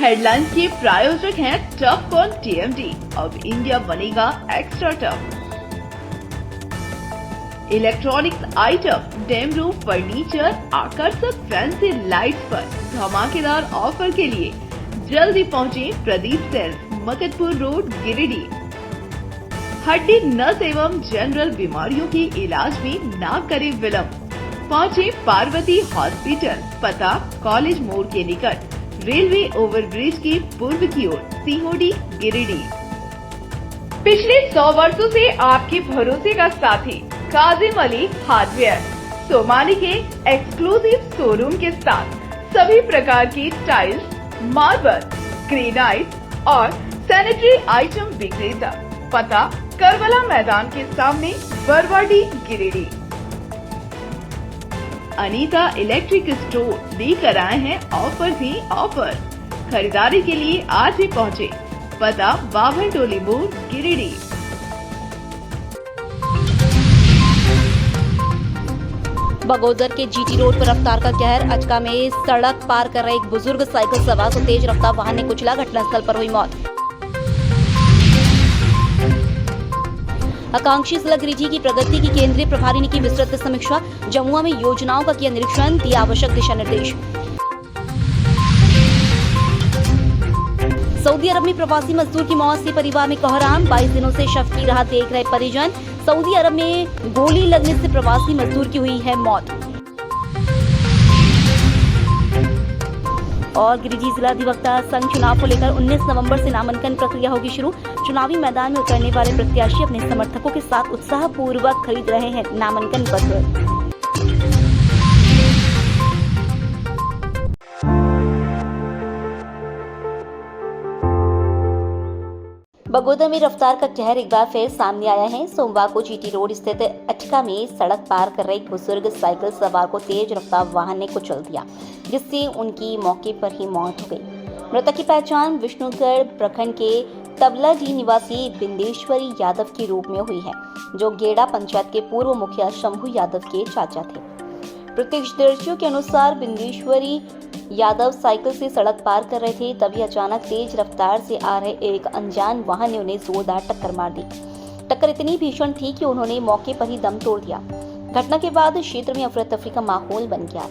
Headlines के प्रायोजक हैं टफ कॉन टीएमटी। अब इंडिया बनेगा extra tough. Electronics item, dam roof furniture, आकर्षक फैंसी लाइट्स पर धमाकेदार ऑफर के लिए जल्दी पहुंचे प्रदीप सेल्स, मकतपुर रोड, गिरिडीह। हड्डी, नस एवं जनरल बीमारियों के इलाज में ना करे विलंब। पहुंचे पार्वती हॉस्पिटल, पता कॉलेज मोड़ के निकट, रेलवे ओवरब्रिज के पूर्व की ओर, सीहोडी, गिरिडीह। पिछले 100 वर्षों से आपके भरोसे का साथी काजिम अली हार्डवेयर, सोमानी के एक्सक्लूसिव शोरूम के साथ सभी प्रकार की टाइल्स, मार्बल, ग्रेनाइट और सैनिटरी आइटम विक्रेता। पता करबला मैदान के सामने, बरवाडी, गिरिडीह। अनीता इलेक्ट्रिक स्टोर लेकर आए हैं ऑफर ही ऑफर। खरीदारी के लिए आज ही पहुंचे। पता बाभन टोली मोड़, गिरिडीह। बगोदर के जीटी रोड पर रफ्तार का कहर। अचका में सड़क पार कर रहे एक बुजुर्ग साइकिल सवार को तेज रफ्तार वाहन ने कुचला। घटनास्थल पर हुई मौत। आकांक्षी जिला गिरिडीह की प्रगति की केंद्रीय प्रभारी ने की विस्तृत समीक्षा। जमुआ में योजनाओं का किया निरीक्षण, दिया आवश्यक दिशा निर्देश। सऊदी अरब में प्रवासी मजदूर की मौत से परिवार में कोहराम। 22 दिनों से शव की राह देख रहे परिजन। सऊदी अरब में गोली लगने से प्रवासी मजदूर की हुई है मौत। और गिरिडीह जिला अधिवक्ता संघ चुनाव को लेकर 19 नवंबर से नामांकन प्रक्रिया होगी शुरू। चुनावी मैदान में उतरने वाले प्रत्याशी अपने समर्थकों के साथ उत्साहपूर्वक खरीद रहे हैं नामांकन पत्र। बगोदर में रफ्तार का कहर एक बार फिर सामने आया है। सोमवार को जीटी रोड स्थित अटका में सड़क पार कर रहे एक बुजुर्ग साइकिल सवार को तेज रफ्तार वाहन ने कुचल दिया, जिससे उनकी मौके पर ही मौत हो गई। मृतक की पहचान विष्णुगढ़ प्रखंड के तबलाडी निवासी बिंदेश्वरी यादव के रूप में हुई है, जो गेड़ा पंचायत के पूर्व मुखिया शंभू यादव के चाचा थे। प्रत्यक्षदर्शियों के अनुसार बिंदेश्वरी यादव साइकिल से सड़क पार कर रहे थे, तभी अचानक तेज रफ्तार से आ रहे एक अनजान वाहन ने उन्हें जोरदार टक्कर मार दी। टक्कर इतनी भीषण थी कि उन्होंने मौके पर ही दम तोड़ दिया। घटना के बाद क्षेत्र में अफरा तफरी का माहौल बन गया।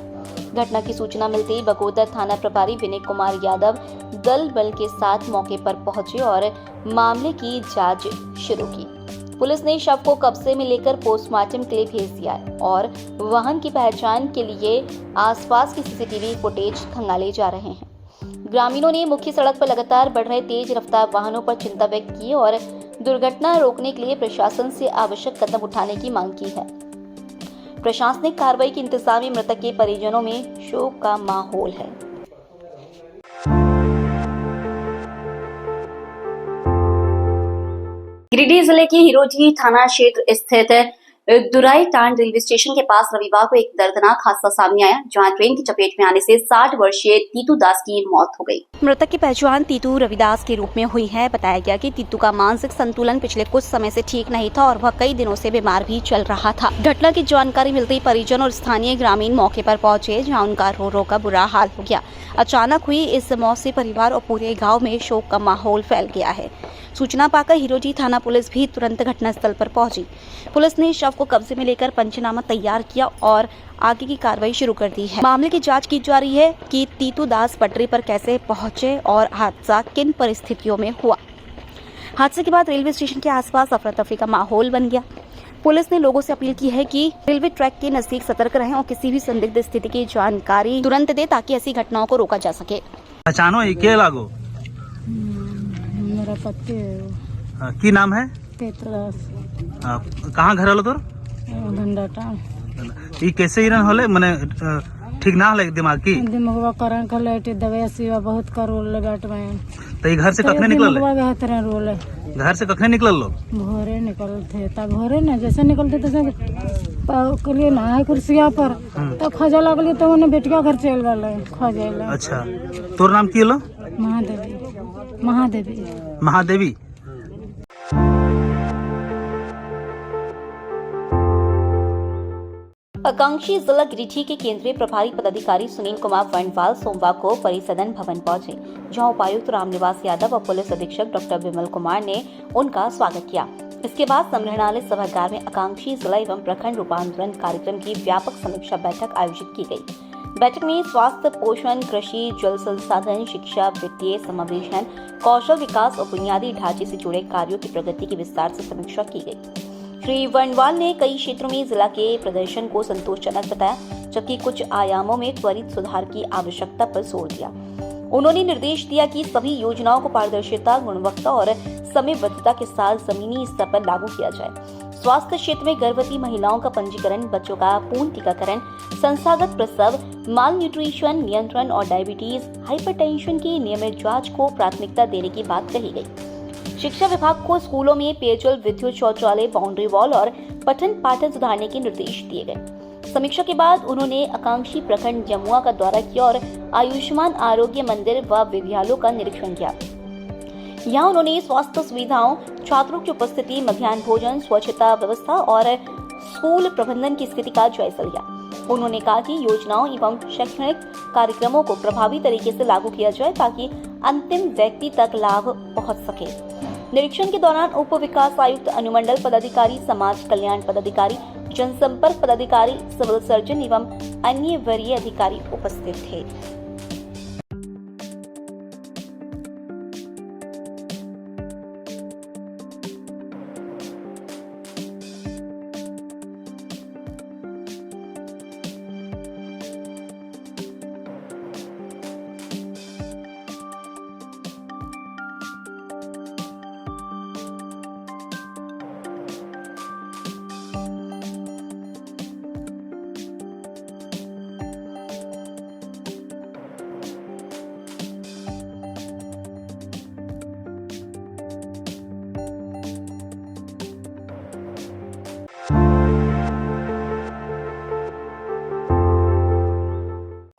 घटना की सूचना मिलते ही बगोदर थाना प्रभारी विनय कुमार यादव दल बल के साथ मौके पर पहुंचे और मामले की जांच शुरू की। पुलिस ने शव को कब्जे में लेकर पोस्टमार्टम के लिए भेज दिया है और वाहन की पहचान के लिए आसपास की सीसीटीवी फुटेज खंगाले जा रहे हैं। ग्रामीणों ने मुख्य सड़क पर लगातार बढ़ रहे तेज रफ्तार वाहनों पर चिंता व्यक्त की और दुर्घटना रोकने के लिए प्रशासन से आवश्यक कदम उठाने की मांग की है। प्रशासनिक कार्रवाई के इंतजार में मृतक के परिजनों में शोक का माहौल है। गिरिडीह जिले के हिरोजी थाना क्षेत्र स्थित दुराईटांड रेलवे स्टेशन के पास रविवार को एक दर्दनाक हादसा सामने आया, जहां ट्रेन की चपेट में आने से 60 वर्षीय तीतू दास की मौत हो गई। मृतक की पहचान तीतू रविदास के रूप में हुई है। बताया गया कि तीतू का मानसिक संतुलन पिछले कुछ समय से ठीक नहीं था और वह कई दिनों से बीमार भी चल रहा था। घटना की जानकारी मिलते ही परिजन और स्थानीय ग्रामीण मौके पर पहुंचे, जहाँ उनका रो रो का बुरा हाल हो गया। अचानक हुई इस मौत से परिवार और पूरे गाँव में शोक का माहौल फैल गया है। सूचना पाकर हिरोजी थाना पुलिस भी तुरंत घटनास्थल पर पहुंची। पुलिस ने शव को कब्जे में लेकर पंचनामा तैयार किया और आगे की कार्रवाई शुरू कर दी है। मामले की जांच की जा रही है कि तीतू दास पटरी पर कैसे पहुंचे और हादसा किन परिस्थितियों में हुआ। हादसे के बाद रेलवे स्टेशन के आसपास अफरा तफरी का माहौल बन गया। पुलिस ने लोगों से अपील की है कि रेलवे ट्रैक के नजदीक सतर्क रहें और किसी भी संदिग्ध स्थिति की जानकारी तुरंत दें, ताकि ऐसी घटनाओं को रोका जा सके। पहचानो के लागो मेरा पति है। की नाम है? कहाँ घर हलो तोर? ई कैसे हिरन होले? मने ठीक ना होले दिमाग की? दिमागवा करन कर लेटे दवाई सीवा बहुत करोल बैठ में। तो ई घर से कखने निकलले? दिमागवा रोले। घर से कखने निकलल लो? भोरे निकलते तब भोरे ना जैसे निकलते तैसे कलिए ना कुर्सिया पर तो खजा लगली तो उन्हें बेटिया घर चल गए खजेला। अच्छा, तोर नाम की हलो? महादेवी। महादेवी। महादेवी। आकांक्षी जिला गिरिडीह के केंद्रीय प्रभारी पदाधिकारी सुनील कुमार वर्णवाल सोमवार को परिसदन भवन पहुंचे, जहां उपायुक्त रामनिवास यादव और पुलिस अधीक्षक डॉक्टर विमल कुमार ने उनका स्वागत किया। इसके बाद संग्रहालय सभागार में आकांक्षी जिला एवं प्रखंड रूपांतरण कार्यक्रम की व्यापक समीक्षा बैठक आयोजित की गई। बैठक में स्वास्थ्य, पोषण, कृषि, जल संसाधन, शिक्षा, वित्तीय समावेशन, कौशल विकास और बुनियादी ढांचे से जुड़े कार्यों की प्रगति की विस्तार से समीक्षा की गई। श्री वर्णवाल ने कई क्षेत्रों में जिला के प्रदर्शन को संतोषजनक बताया, जबकि कुछ आयामों में त्वरित सुधार की आवश्यकता पर जोर दिया। उन्होंने निर्देश दिया कि सभी योजनाओं को पारदर्शिता, गुणवत्ता और समयबद्धता के साथ जमीनी स्तर पर लागू किया जाए। स्वास्थ्य क्षेत्र में गर्भवती महिलाओं का पंजीकरण, बच्चों का पूर्ण टीकाकरण, संस्थागत प्रसव, माल न्यूट्रिशन नियंत्रण और डायबिटीज, हाइपरटेंशन की नियमित जांच को प्राथमिकता देने की बात कही गई। शिक्षा विभाग को स्कूलों में पेयजल, विद्युत शौचालय, बाउंड्री वॉल और पठन पाठन सुधारने के निर्देश दिए गए। समीक्षा के बाद उन्होंने आकांक्षी प्रखंड जमुआ का दौरा किया और आयुष्मान आरोग्य मंदिर व विद्यालयों का निरीक्षण किया। यहाँ उन्होंने स्वास्थ्य सुविधाओं, छात्रों की उपस्थिति, मध्याह्न भोजन, स्वच्छता व्यवस्था और स्कूल प्रबंधन की स्थिति का जायजा लिया। उन्होंने कहा कि योजनाओं एवं शैक्षणिक कार्यक्रमों को प्रभावी तरीके से लागू किया जाए ताकि अंतिम व्यक्ति तक लाभ पहुंच सके। निरीक्षण के दौरान उप विकास आयुक्त, अनुमंडल पदाधिकारी, समाज कल्याण पदाधिकारी, जनसंपर्क पदाधिकारी, सिविल सर्जन एवं अन्य वरीय अधिकारी उपस्थित थे।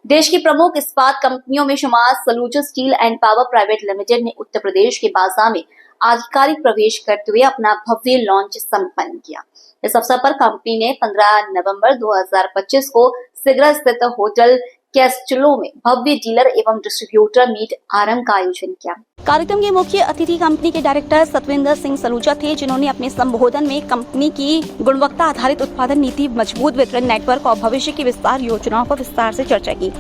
देश की प्रमुख इस्पात कंपनियों में शुमार Saluja steel and power private limited ने उत्तर प्रदेश के बाजार में आधिकारिक प्रवेश करते हुए अपना भव्य लॉन्च संपन्न किया। इस अवसर पर कंपनी ने 15 नवंबर 2025 को सिगरा स्थित होटल कैस्टलो में भव्य डीलर एवं डिस्ट्रीब्यूटर मीट आरंभ का आयोजन किया। कार्यक्रम के मुख्य अतिथि कंपनी के डायरेक्टर सतविंदर सिंह सलूजा थे, जिन्होंने अपने संबोधन में कंपनी की गुणवत्ता आधारित उत्पादन नीति, मजबूत वितरण नेटवर्क और भविष्य की विस्तार योजनाओं पर विस्तार से चर्चा की।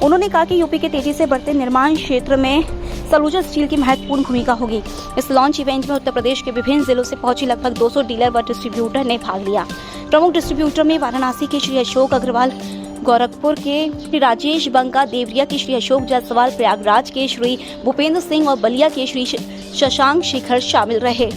उन्होंने कहा कि यूपी के तेजी से बढ़ते निर्माण क्षेत्र में सलूजा स्टील की महत्वपूर्ण भूमिका होगी। इस लॉन्च इवेंट में उत्तर प्रदेश के विभिन्न जिलों से पहुंची लगभग 200 डीलर व डिस्ट्रीब्यूटर ने भाग लिया। प्रमुख डिस्ट्रीब्यूटर में वाराणसी के श्री अशोक अग्रवाल, गोरखपुर के श्री राजेश बंका, देवरिया के श्री अशोक जायसवाल, प्रयागराज के श्री भूपेंद्र सिंह और बलिया के श्री शशांक शेखर शामिल रहे।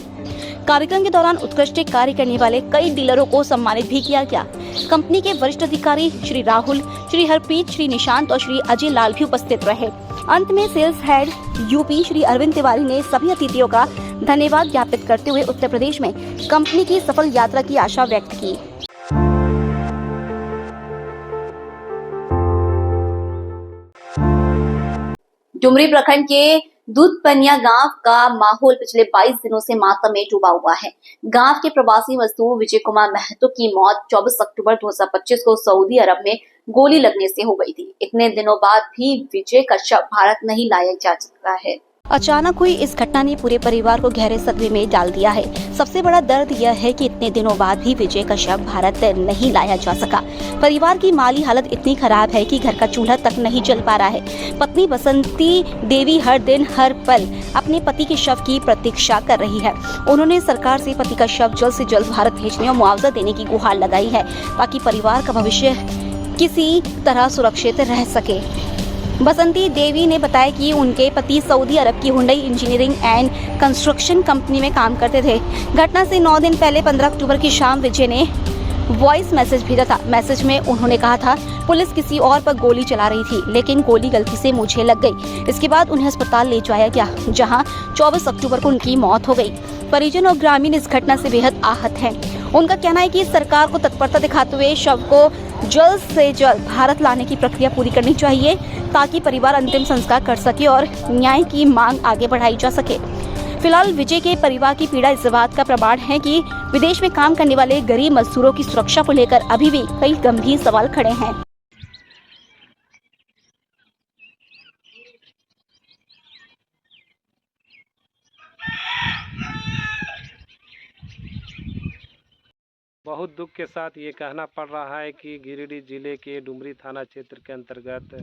कार्यक्रम के दौरान उत्कृष्ट कार्य करने वाले कई डीलरों को सम्मानित भी किया गया। कंपनी के वरिष्ठ अधिकारी श्री राहुल, श्री हरप्रीत, श्री निशांत और श्री अजय लाल भी उपस्थित रहे। अंत में sales head UP Shri Arvind Tiwari ने सभी अतिथियों का धन्यवाद ज्ञापित करते हुए उत्तर प्रदेश में कंपनी की सफल यात्रा की आशा व्यक्त की। डुमरी प्रखंड के दूधपनिया गांव का माहौल पिछले 22 दिनों से मातम में डूबा हुआ है। गांव के प्रवासी मजदूर विजय कुमार महतो की मौत 24 अक्टूबर 2025 को सऊदी अरब में गोली लगने से हो गई थी। इतने दिनों बाद भी विजय का शव भारत नहीं लाया जा सका है। अचानक हुई इस घटना ने पूरे परिवार को गहरे सदमे में डाल दिया है। सबसे बड़ा दर्द यह है कि इतने दिनों बाद भी विजय का शव भारत नहीं लाया जा सका। परिवार की माली हालत इतनी खराब है कि घर का चूल्हा तक नहीं जल पा रहा है। पत्नी बसंती देवी हर दिन हर पल अपने पति के शव की प्रतीक्षा कर रही है। उन्होंने सरकार से पति का शव जल्द से जल्द भारत भेजने और मुआवजा देने की गुहार लगाई है, ताकि परिवार का भविष्य किसी तरह सुरक्षित रह सके। बसंती देवी ने बताया कि उनके पति सऊदी अरब की Hyundai engineering and construction company में काम करते थे। घटना से 9 दिन पहले 15 अक्टूबर की शाम विजय ने वॉइस मैसेज भेजा था। मैसेज में उन्होंने कहा था, पुलिस किसी और पर गोली चला रही थी, लेकिन गोली गलती से मुझे लग गई। इसके बाद उन्हें अस्पताल ले जाया गया, जहां 24 अक्टूबर को उनकी मौत हो गई। परिजन और ग्रामीण इस घटना से बेहद आहत हैं। उनका कहना है कि सरकार को तत्परता दिखाते हुए शव को जल्द से जल्द भारत लाने की प्रक्रिया पूरी करनी चाहिए, ताकि परिवार अंतिम संस्कार कर सके और न्याय की मांग आगे बढ़ाई जा सके। फिलहाल विजय के परिवार की पीड़ा इस बात का प्रमाण है कि विदेश में काम करने वाले गरीब मजदूरों की सुरक्षा को लेकर अभी भी कई गंभीर सवाल खड़े हैं। बहुत दुख के साथ ये कहना पड़ रहा है कि गिरिडीह जिले के डुमरी थाना क्षेत्र के अंतर्गत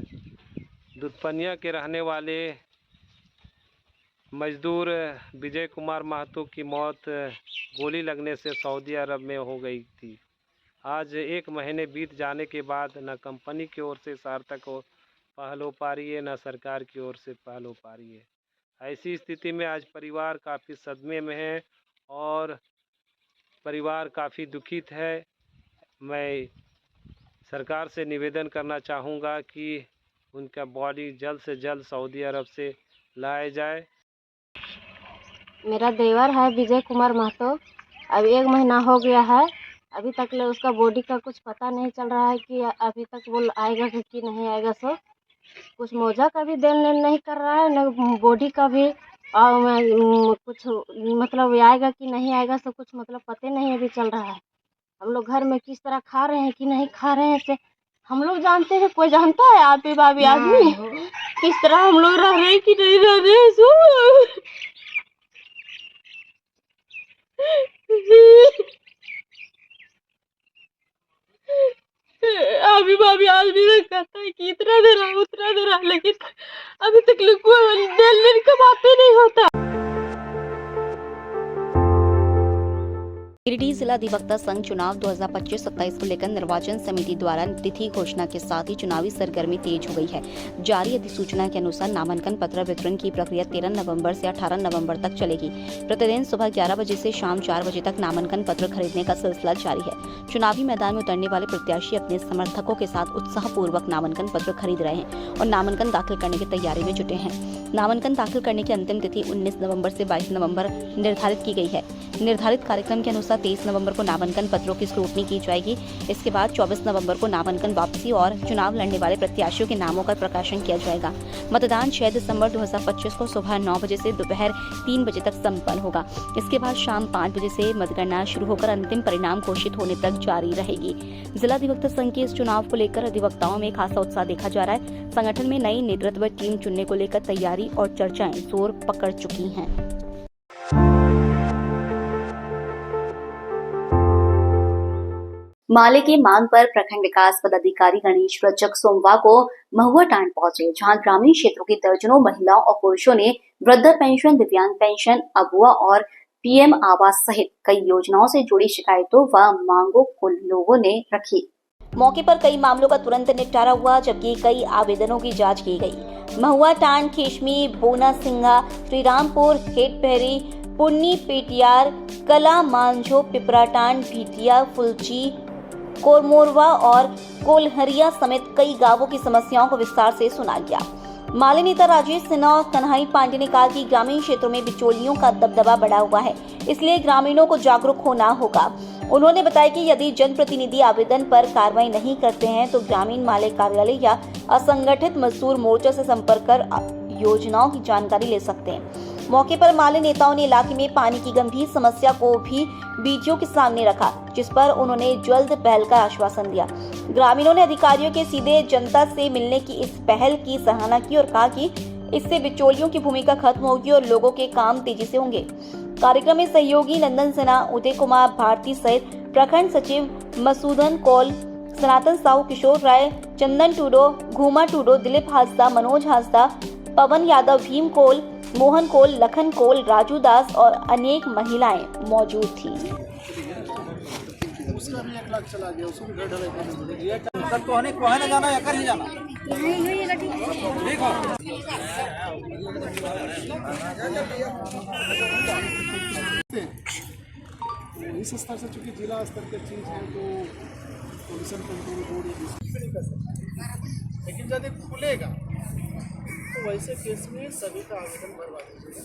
दुधपनिया के रहने वाले मजदूर विजय कुमार महतो की मौत गोली लगने से सऊदी अरब में हो गई थी। आज 1 महीने बीत जाने के बाद न कंपनी की ओर से सार्थक को पहल हो पा रही है, न सरकार की ओर से पहल हो पा रही है। ऐसी स्थिति में आज परिवार काफ़ी सदमे में है और परिवार काफ़ी दुखित है। मैं सरकार से निवेदन करना चाहूँगा कि उनका बॉडी जल्द से जल्द सऊदी अरब से लाया जाए। मेरा देवर है विजय कुमार महतो, अभी 1 महीना हो गया है, अभी तक ले उसका बॉडी का कुछ पता नहीं चल रहा है कि अभी तक वो आएगा कि नहीं आएगा। सो कुछ मौजा का भी देन लेन नहीं कर रहा है, न बॉडी का भी और कुछ मतलब आएगा कि नहीं आएगा, सब कुछ मतलब पता नहीं अभी चल रहा है। हम लोग घर में किस तरह खा रहे हैं कि नहीं खा रहे हैं से हम लोग जानते हैं, कोई जानता है? आप ही भाभी आदमी किस तरह हम लोग रह रहे हैं कि नहीं रह रहे हैं। सो अभी भाभी आदमी लोग कहता है कि इतना दे रहा, लेकिन अभी तक लोग को दिल का बात ही नहीं होता। गिरिडीह जिला अधिवक्ता संघ चुनाव 2025-27 को लेकर निर्वाचन समिति द्वारा तिथि घोषणा के साथ ही चुनावी सरगर्मी तेज हो गई है। जारी अधिसूचना के अनुसार नामांकन पत्र वितरण की प्रक्रिया 13 नवंबर से 18 नवंबर तक चलेगी। प्रतिदिन सुबह 11 बजे से शाम 4 बजे तक नामांकन पत्र खरीदने का सिलसिला जारी है। चुनावी मैदान में उतरने वाले प्रत्याशी अपने समर्थकों के साथ उत्साहपूर्वक नामांकन पत्र खरीद रहे हैं और नामांकन दाखिल करने की तैयारी में जुटे हैं। नामांकन दाखिल करने की अंतिम तिथि 19 नवंबर से 22 नवंबर निर्धारित की गई है। निर्धारित कार्यक्रम के अनुसार 23 नवंबर को नामांकन पत्रों की स्क्रूटनी की जाएगी। इसके बाद 24 नवंबर को नामांकन वापसी और चुनाव लड़ने वाले प्रत्याशियों के नामों का प्रकाशन किया जाएगा। मतदान 6 दिसंबर 2025 को सुबह 9 बजे से दोपहर 3 बजे तक संपन्न होगा। इसके बाद शाम 5 बजे से मतगणना शुरू होकर अंतिम परिणाम घोषित होने तक जारी रहेगी। जिला अधिवक्ता संघ के इस चुनाव को लेकर अधिवक्ताओं में खासा उत्साह देखा जा रहा है। संगठन में नई नेतृत्व टीम चुनने को लेकर तैयारी और चर्चाएं जोर पकड़ चुकी हैं। माले की मांग पर प्रखंड विकास पदाधिकारी गणेश रजक सोमवार को महुआ टांड पहुंचे, जहां ग्रामीण क्षेत्रों की दर्जनों महिलाओं और पुरुषों ने वृद्ध पेंशन, दिव्यांग पेंशन, अबुआ और पीएम आवास सहित कई योजनाओं से जुड़ी शिकायतों व मांगों को लोगों ने रखी। मौके पर कई मामलों का तुरंत निपटारा हुआ, जबकि कई आवेदनों की जांच की गई। महुआ टांड, खेशमी, बोना सिंघा, श्रीरामपुर, हेटपहरी, पुन्नी पेटियार, कला मांझो, पिपराटांड, भीटिया, फुलची, कोरमोरवा और कोलहरिया समेत कई गांवों की समस्याओं को विस्तार से सुना गया। माले नेता राजेश सिन्हा और कन्हई पांडे ने कहा कि ग्रामीण क्षेत्रों में बिचौलियों का दबदबा बढ़ा हुआ है, इसलिए ग्रामीणों को जागरूक होना होगा। उन्होंने बताया कि यदि जनप्रतिनिधि आवेदन पर कार्रवाई नहीं करते हैं तो ग्रामीण माले कार्यालय या असंगठित मजदूर मोर्चा से संपर्क कर योजनाओं की जानकारी ले सकते हैं। मौके पर माले नेताओं ने इलाके में पानी की गंभीर समस्या को भी बीडीओ के सामने रखा, जिस पर उन्होंने जल्द पहल का आश्वासन दिया। ग्रामीणों ने अधिकारियों के सीधे जनता से मिलने की इस पहल की सराहना की और कहा कि इससे बिचौलियों की भूमिका खत्म होगी और लोगों के काम तेजी से होंगे। कार्यक्रम में सहयोगी नंदन सिन्हा, उदय कुमार भारती सहित प्रखंड सचिव मसूदन कौल, सनातन साहू, किशोर राय, चंदन टूडो, घूमा टूडो, दिलीप हांसदा, मनोज हांसदा, पवन यादव, भीम कोल, मोहन कोल, लखन कोल, राजू दास और अनेक महिलाएं मौजूद थी। इस स्तर से चूंकि जिला स्तर की चीज है तो पोल्यूशन कंट्रोल बोर्ड, लेकिन जब खुलेगा तो वैसे केस में सभी का आवेदन भरवा दीजिएगा।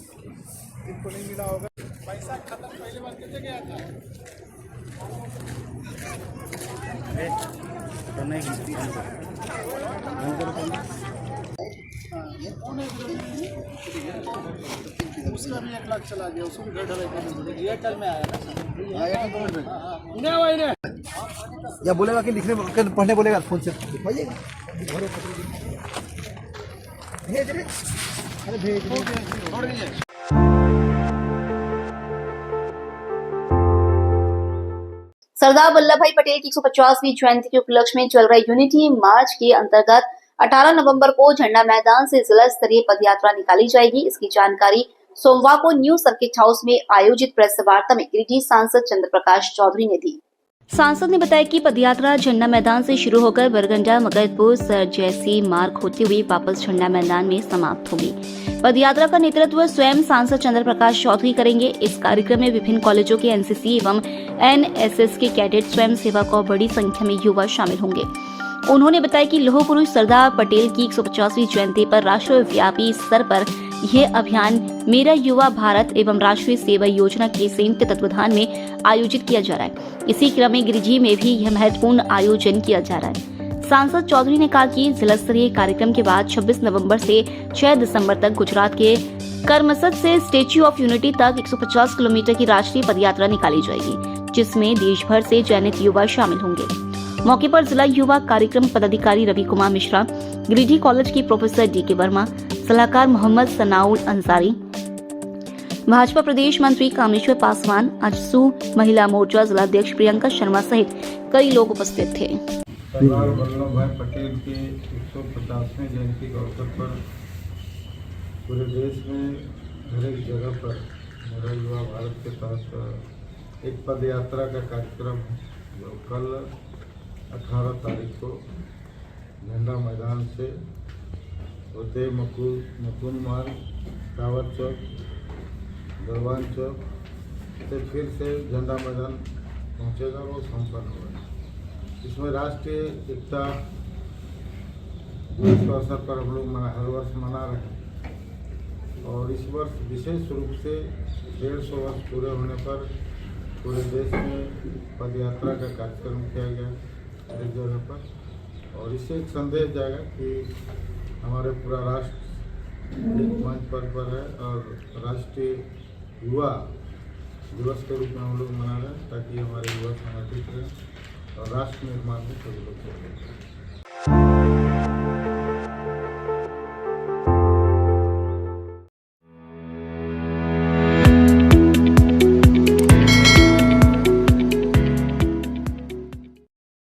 जिनको नहीं मिला होगा, पैसा खत्म पहले बार कितने गया था तो नहीं उसका भी 1 लाख चला गया, उसको भी घर ढलाई करनी पड़ेगी। एयरटेल में आया ना या बोलेगा कि लिखने पढ़ने बोलेगा फोन से सरदार वल्लभ भाई पटेल की 150वीं जयंती के उपलक्ष्य में चल रहे यूनिटी मार्च के अंतर्गत 18 नवंबर को झंडा मैदान से जिला स्तरीय पदयात्रा निकाली जाएगी। इसकी जानकारी सोमवार को न्यू सर्किट हाउस में आयोजित प्रेस वार्ता में गिरिडीह सांसद चंद्र प्रकाश चौधरी ने दी। सांसद ने बताया कि पदयात्रा झंडा मैदान से शुरू होकर बरगंडा, मगरपुर, सरजैसी मार्ग होते हुए वापस झंडा मैदान में समाप्त होगी। पदयात्रा का नेतृत्व स्वयं सांसद चंद्र प्रकाश चौधरी करेंगे। इस कार्यक्रम में विभिन्न कॉलेजों के एनसीसी एवं एनएसएस के कैडेट, स्वयं सेवक और बड़ी संख्या में युवा शामिल होंगे। उन्होंने बताया कि लौह पुरुष सरदार पटेल की 150वीं जयंती पर राष्ट्रव्यापी स्तर पर यह अभियान मेरा युवा भारत एवं राष्ट्रीय सेवा योजना के संयुक्त तत्वाधान में आयोजित किया जा रहा है। इसी क्रम में गिरिडीह में भी यह महत्वपूर्ण आयोजन किया जा रहा है। सांसद चौधरी ने कहा कि जिला स्तरीय कार्यक्रम के बाद 26 नवंबर से 6 दिसंबर तक गुजरात के करमसद से स्टेच्यू ऑफ यूनिटी तक 150 किलोमीटर की राष्ट्रीय पदयात्रा निकाली जाएगी, जिसमें देश भर से चयनित युवा शामिल होंगे। मौके पर जिला युवा कार्यक्रम पदाधिकारी रवि कुमार मिश्रा, गिरिडीह कॉलेज की प्रोफेसर डी.के. वर्मा, सलाहकार मोहम्मद सनाउल अंसारी, भाजपा प्रदेश मंत्री कामेश्वर पासवान, आजसू महिला मोर्चा जिलाध्यक्ष प्रियंका शर्मा सहित कई लोग उपस्थित थे। सरदार वल्लभ भाई पटेल के 150वें जयंती के अवसर पर पूरे देश में हर एक जगह पर मेरा युवा भारत के तहत एक पद यात्रा का कार्यक्रम जो कल 18 तारीख को झंडा मैदान से होते मुकुंद मार्ग, टावर चौक, दरबान चौक से फिर से झंडा मैदान पहुंचेगा, वो संपन्न होगा। इसमें राष्ट्रीय एकता दिवस के अवसर पर हम लोग हर वर्ष मना रहे हैं और इस वर्ष विशेष रूप से 150 वर्ष पूरे होने पर पूरे देश में पदयात्रा का कार्यक्रम किया गया एक जगह पर और इससे एक संदेश जाएगा कि हमारे पूरा राष्ट्र एक मंच पर है और राष्ट्रीय युवा दिवस के रूप में हम लोग मना रहे हैं ताकि हमारे युवा संगठित रहें और राष्ट्र निर्माण में सभी लोग